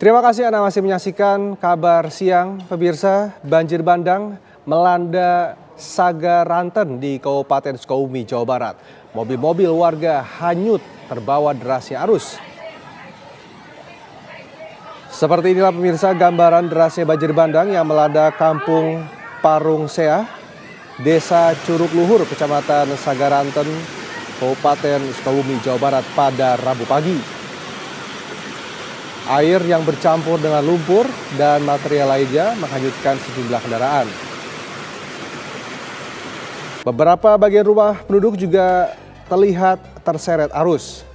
Terima kasih Anda masih menyaksikan Kabar Siang. Pemirsa, banjir bandang melanda Sagaranten di Kabupaten Sukabumi, Jawa Barat. Mobil-mobil warga hanyut terbawa derasnya arus. Seperti inilah pemirsa gambaran derasnya banjir bandang yang melanda Kampung Parung Seah, Desa Curug Luhur, Kecamatan Sagaranten, Kabupaten Sukabumi, Jawa Barat pada Rabu pagi. Air yang bercampur dengan lumpur dan material lainnya menghanyutkan sejumlah kendaraan. Beberapa bagian rumah penduduk juga terlihat terseret arus.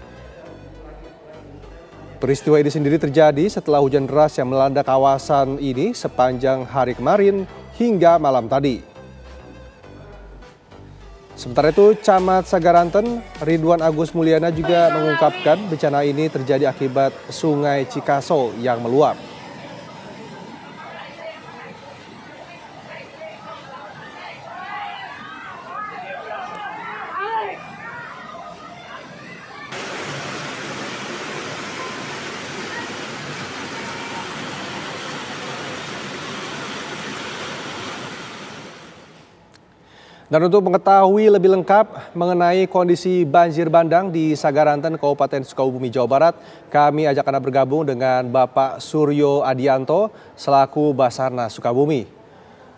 Peristiwa ini sendiri terjadi setelah hujan deras yang melanda kawasan ini sepanjang hari kemarin hingga malam tadi. Sementara itu, Camat Sagaranten Ridwan Agus Mulyana juga mengungkapkan bencana ini terjadi akibat Sungai Cikaso yang meluap. Dan untuk mengetahui lebih lengkap mengenai kondisi banjir bandang di Sagaranten, Kabupaten Sukabumi, Jawa Barat, kami ajak Anda bergabung dengan Bapak Suryo Adianto selaku Basarnas Sukabumi.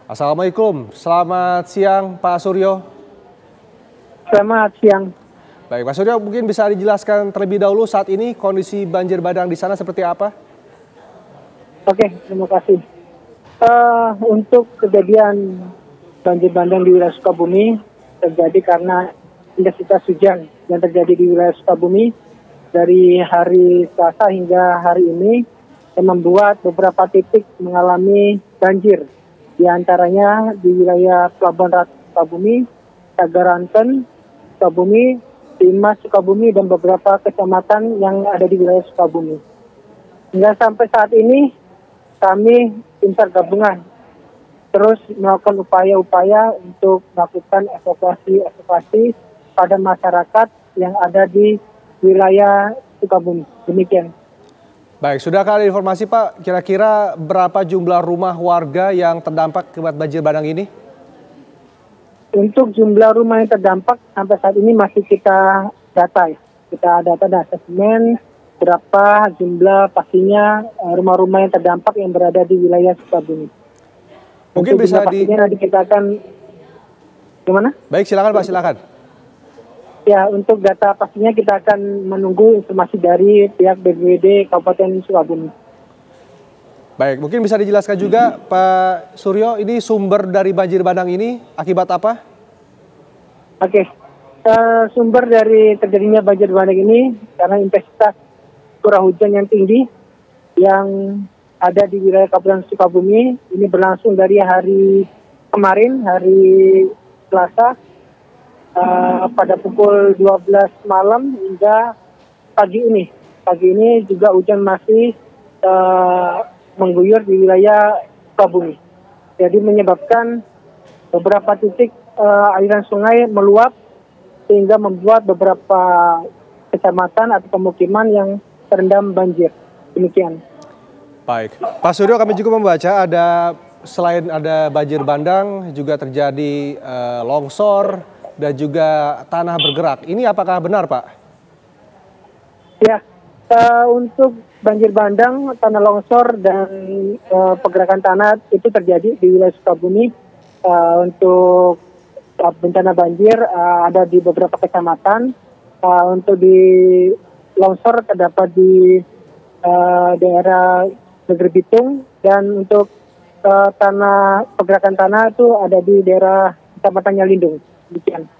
Assalamualaikum, selamat siang Pak Suryo. Selamat siang. Baik Pak Suryo, mungkin bisa dijelaskan terlebih dahulu saat ini kondisi banjir bandang di sana seperti apa? Oke, terima kasih. Untuk kejadian banjir bandang di wilayah Sukabumi terjadi karena intensitas hujan yang terjadi di wilayah Sukabumi dari hari Selasa hingga hari ini yang membuat beberapa titik mengalami banjir. Di antaranya di wilayah Pelabuhan Ratu Sukabumi, Sagaranten, Sukabumi, Timas Sukabumi, dan beberapa kecamatan yang ada di wilayah Sukabumi. Hingga sampai saat ini kami tim SAR gabungan terus melakukan upaya-upaya untuk melakukan evakuasi pada masyarakat yang ada di wilayah Sukabumi. Demikian. Baik, sudahkah ada informasi Pak, kira-kira berapa jumlah rumah warga yang terdampak akibat banjir bandang ini? Untuk jumlah rumah yang terdampak sampai saat ini masih kita data ya. Kita data dan asesmen berapa jumlah pastinya rumah-rumah yang terdampak yang berada di wilayah Sukabumi. Mungkin untuk bisa nanti kita akan gimana? Baik, silakan Pak, silakan. Ya, untuk data pastinya kita akan menunggu informasi dari pihak BPBD Kabupaten Sukabumi. Baik, mungkin bisa dijelaskan juga Pak Suryo, ini sumber dari banjir bandang ini akibat apa? Oke, sumber dari terjadinya banjir bandang ini karena intensitas curah hujan yang tinggi yang ada di wilayah Kabupaten Sukabumi. Ini berlangsung dari hari kemarin, hari Selasa, pada pukul 12 malam hingga pagi ini. Pagi ini juga hujan masih mengguyur di wilayah Sukabumi. Jadi menyebabkan beberapa titik aliran sungai meluap sehingga membuat beberapa kecamatan atau pemukiman yang terendam banjir. Demikian. Baik, Pak Suryo, kami juga membaca selain ada banjir bandang juga terjadi longsor dan juga tanah bergerak. Ini apakah benar Pak? Ya, untuk banjir bandang, tanah longsor dan pergerakan tanah itu terjadi di wilayah Sukabumi. Untuk bencana banjir ada di beberapa kecamatan. Untuk di longsor terdapat di daerah Negeri Bitung, dan untuk pergerakan tanah itu ada di daerah Kecamatan Nyalindung. Demikian.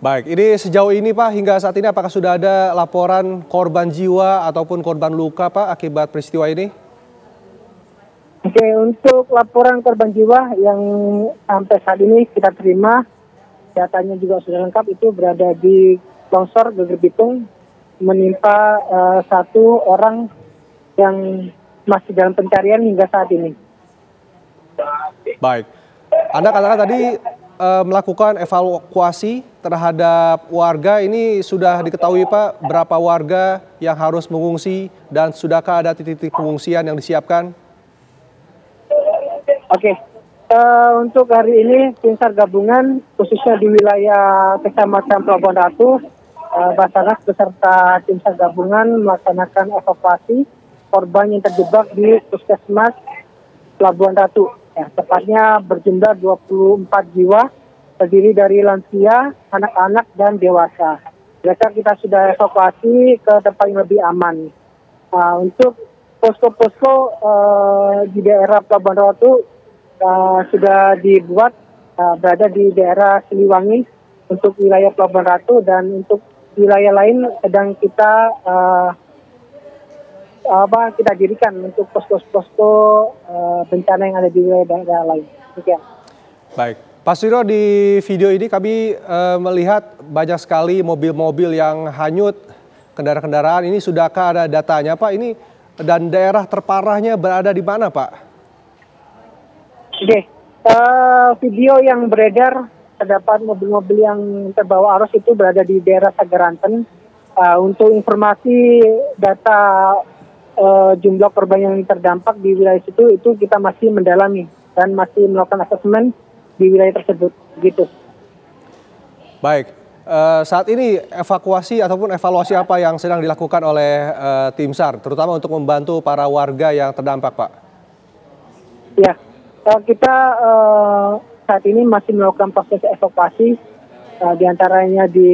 Baik, ini sejauh ini Pak, hingga saat ini apakah sudah ada laporan korban jiwa ataupun korban luka Pak akibat peristiwa ini? Oke, untuk laporan korban jiwa yang sampai saat ini kita terima, datanya juga sudah lengkap, itu berada di longsor Negeri Bitung, menimpa satu orang yang masih dalam pencarian hingga saat ini. Baik, Anda katakan tadi melakukan evakuasi terhadap warga. Ini sudah diketahui Pak berapa warga yang harus mengungsi dan sudahkah ada titik-titik pengungsian yang disiapkan? Oke, untuk hari ini tim SAR gabungan khususnya di wilayah Kecamatan Pelabuhan Ratu, Basarnas beserta tim SAR gabungan melaksanakan evakuasi korban yang terjebak di Puskesmas Pelabuhan Ratu. Ya, tepatnya berjumlah 24 jiwa, terdiri dari lansia, anak-anak, dan dewasa. Mereka kita sudah evakuasi ke tempat yang lebih aman. Untuk posko-posko di daerah Pelabuhan Ratu sudah dibuat berada di daerah Siliwangi untuk wilayah Pelabuhan Ratu, dan untuk wilayah lain sedang kita dirikan untuk posko-posko bencana yang ada di wilayah lain. Demikian. Baik, Pak Suryo, di video ini kami melihat banyak sekali mobil-mobil yang hanyut, kendaraan-kendaraan. Ini sudahkah ada datanya Pak? Ini dan daerah terparahnya berada di mana Pak? Oke, video yang beredar terdapat mobil-mobil yang terbawa arus itu berada di daerah Sagaranten. Untuk informasi data jumlah korban yang terdampak di wilayah itu kita masih mendalami dan masih melakukan asesmen di wilayah tersebut, gitu. Baik, saat ini evakuasi ataupun evaluasi apa yang sedang dilakukan oleh tim SAR, terutama untuk membantu para warga yang terdampak, Pak? Ya, kita saat ini masih melakukan proses evakuasi, diantaranya di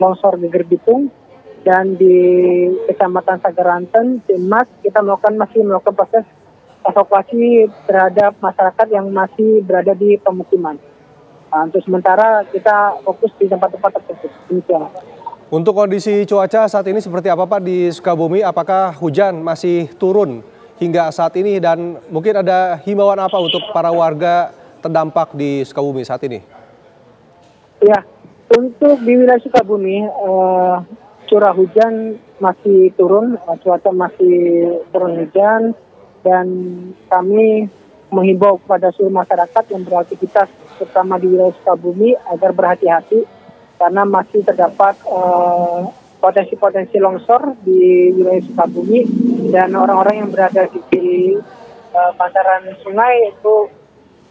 longsor Geger Bitung, dan di Kecamatan Sagaranten, Cimas, kita masih melakukan proses evakuasi terhadap masyarakat yang masih berada di pemukiman. Untuk sementara kita fokus di tempat-tempat tersebut. Demikian. Untuk kondisi cuaca saat ini seperti apa Pak di Sukabumi? Apakah hujan masih turun hingga saat ini, dan mungkin ada himbauan apa untuk para warga terdampak di Sukabumi saat ini? Ya, untuk di wilayah Sukabumi, curah hujan masih turun, cuaca masih turun hujan, dan kami menghimbau kepada seluruh masyarakat yang beraktivitas terutama di wilayah Sukabumi agar berhati-hati karena masih terdapat potensi-potensi longsor di wilayah Sukabumi, dan orang-orang yang berada di bantaran sungai itu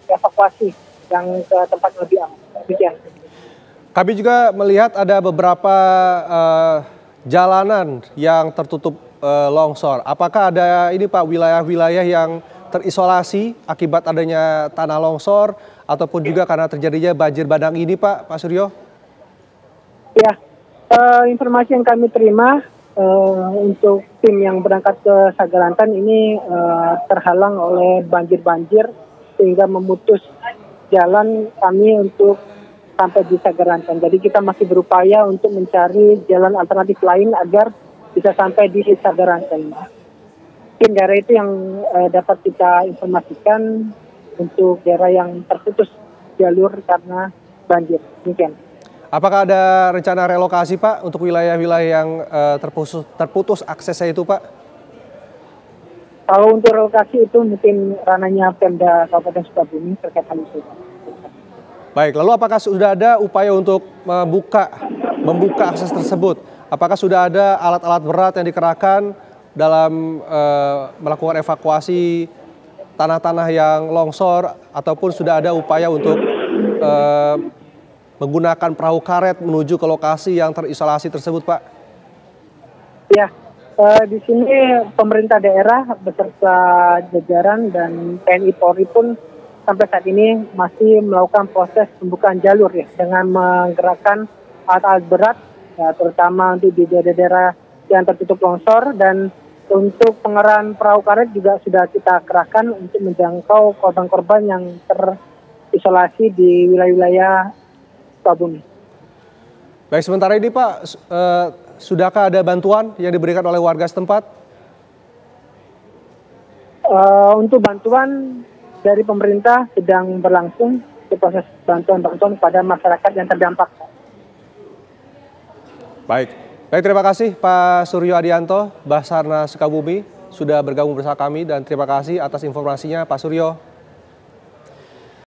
evakuasi yang ke tempat lebih aman. Demikian. Kami juga melihat ada beberapa jalanan yang tertutup longsor. Apakah ada ini Pak wilayah-wilayah yang terisolasi akibat adanya tanah longsor ataupun juga karena terjadinya banjir bandang ini Pak Suryo? Ya, informasi yang kami terima untuk tim yang berangkat ke Sagaranten ini terhalang oleh banjir-banjir sehingga memutus jalan kami untuk sampai di Sagaranten. Jadi kita masih berupaya untuk mencari jalan alternatif lain agar bisa sampai di Sagaranten. Mungkin daerah itu yang dapat kita informasikan untuk daerah yang terputus jalur karena banjir. Demikian. Apakah ada rencana relokasi Pak untuk wilayah-wilayah yang terputus aksesnya itu Pak? Kalau untuk relokasi itu mungkin ranahnya Pemda Kabupaten Sukabumi terkait hal itu. Baik, lalu apakah sudah ada upaya untuk membuka akses tersebut? Apakah sudah ada alat-alat berat yang dikerahkan dalam melakukan evakuasi tanah-tanah yang longsor, ataupun sudah ada upaya untuk menggunakan perahu karet menuju ke lokasi yang terisolasi tersebut, Pak? Ya, di sini pemerintah daerah beserta jajaran dan TNI Polri pun sampai saat ini masih melakukan proses pembukaan jalur ya, dengan menggerakkan alat-alat berat, ya, terutama untuk di daerah-daerah yang tertutup longsor, dan untuk pengerahan perahu karet juga sudah kita kerahkan untuk menjangkau korban-korban yang terisolasi di wilayah-wilayah Sukabumi. Baik, sementara ini Pak, sudahkah ada bantuan yang diberikan oleh warga setempat? Untuk bantuan dari pemerintah sedang berlangsung proses bantuan-bantuan kepada masyarakat yang terdampak. Baik, terima kasih Pak Suryo Adianto, Basarnas Sukabumi, sudah bergabung bersama kami, dan terima kasih atas informasinya Pak Suryo.